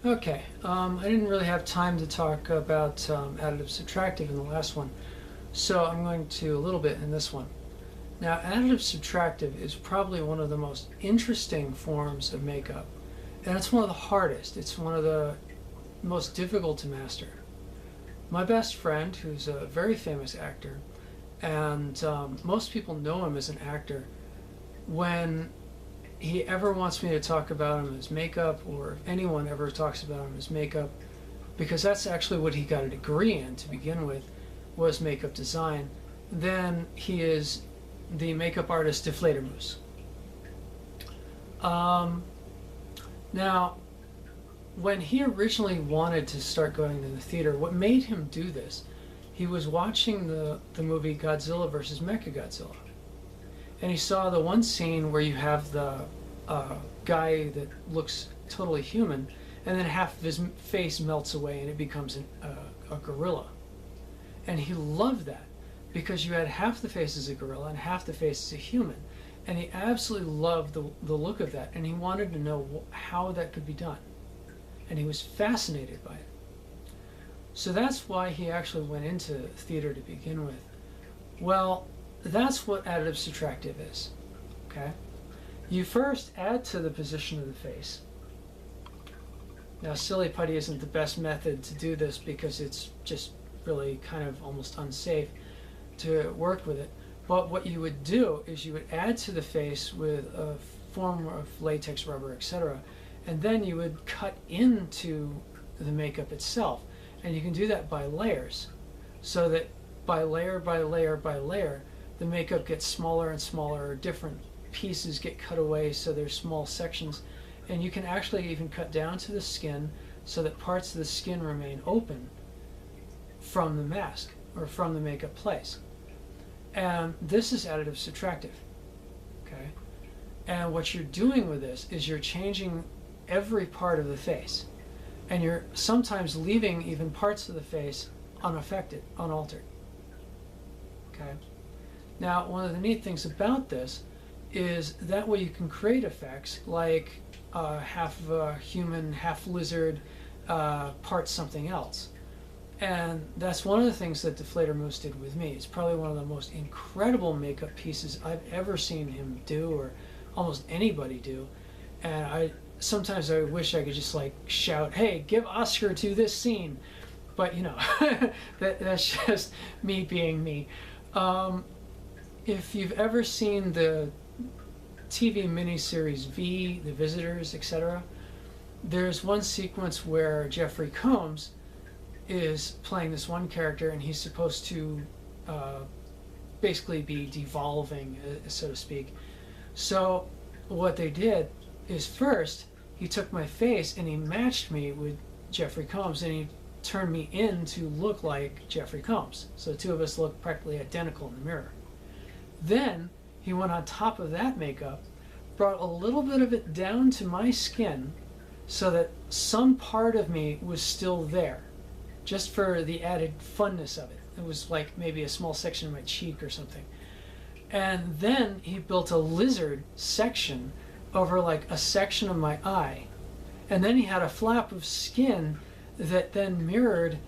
Okay, I didn't really have time to talk about additive subtractive in the last one, so I'm going to a little bit in this one. Now, additive subtractive is probably one of the most interesting forms of makeup, and it's one of the hardest. It's one of the most difficult to master. My best friend, who's a very famous actor, and most people know him as an actor, when he ever wants me to talk about him as makeup, or if anyone ever talks about him as makeup, because that's actually what he got a degree in to begin with, was makeup design, then he is the makeup artist Deflator Moose. Now, when he originally wanted to start going to the theater, what made him do this, he was watching the movie Godzilla vs. Mechagodzilla. And he saw the one scene where you have the guy that looks totally human, and then half of his face melts away and it becomes a gorilla. And he loved that because you had half the face as a gorilla and half the face as a human. And he absolutely loved the look of that, and he wanted to know how that could be done. And he was fascinated by it. So that's why he actually went into theater to begin with. Well, that's what additive subtractive is. Okay? You first add to the position of the face. Now, silly putty isn't the best method to do this because it's just really kind of almost unsafe to work with it. But what you would do is you would add to the face with a form of latex, rubber, etc. And then you would cut into the makeup itself. And you can do that by layers. So that by layer, by layer, by layer, the makeup gets smaller and smaller, or different pieces get cut away, so there's small sections. And you can actually even cut down to the skin so that parts of the skin remain open from the mask or from the makeup place. And this is additive subtractive. Okay? And what you're doing with this is you're changing every part of the face. And you're sometimes leaving even parts of the face unaffected, unaltered. Okay? Now, one of the neat things about this is that way you can create effects like half of a human, half lizard, part something else. And that's one of the things that Deflator Moose did with me. It's probably one of the most incredible makeup pieces I've ever seen him do, or almost anybody do. And sometimes I wish I could just like shout, "Hey, give Oscar to this scene," but you know, that's just me being me. If you've ever seen the TV miniseries V, The Visitors, etc., there's one sequence where Jeffrey Combs is playing this one character, and he's supposed to basically be devolving, so to speak. So what they did is first he took my face and he matched me with Jeffrey Combs, and he turned me in to look like Jeffrey Combs. So the two of us look practically identical in the mirror. Then he went on top of that makeup, brought a little bit of it down to my skin so that some part of me was still there, just for the added funness of it. It was like maybe a small section of my cheek or something. And then he built a lizard section over like a section of my eye. And then he had a flap of skin that then mirrored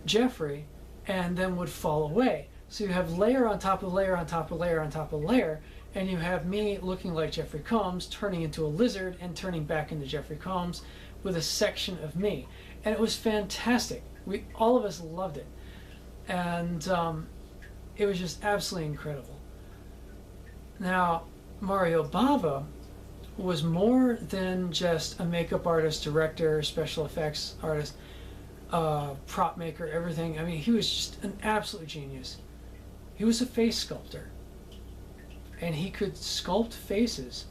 Jeffrey and then would fall away. So you have layer on top of layer on top of layer on top of layer, and you have me looking like Jeffrey Combs, turning into a lizard and turning back into Jeffrey Combs with a section of me. And it was fantastic. All of us loved it. And it was just absolutely incredible. Now, Mario Bava was more than just a makeup artist, director, special effects artist, prop maker, everything. I mean, he was just an absolute genius. He was a face sculptor, and he could sculpt faces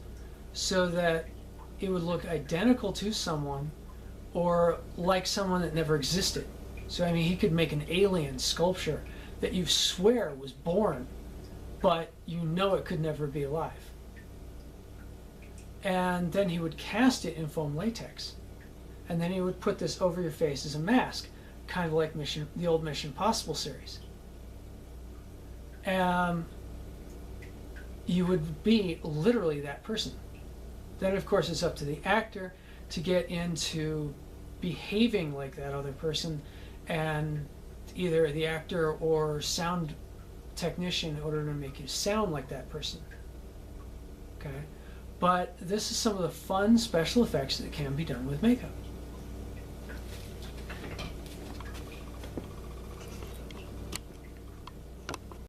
so that it would look identical to someone or like someone that never existed. So I mean, he could make an alien sculpture that you swear was born, but you know it could never be alive. And then he would cast it in foam latex, and then he would put this over your face as a mask, kind of like the old Mission Impossible series. And you would be literally that person. Then, of course, it's up to the actor to get into behaving like that other person, and either the actor or sound technician in order to make you sound like that person. Okay? But this is some of the fun special effects that can be done with makeup.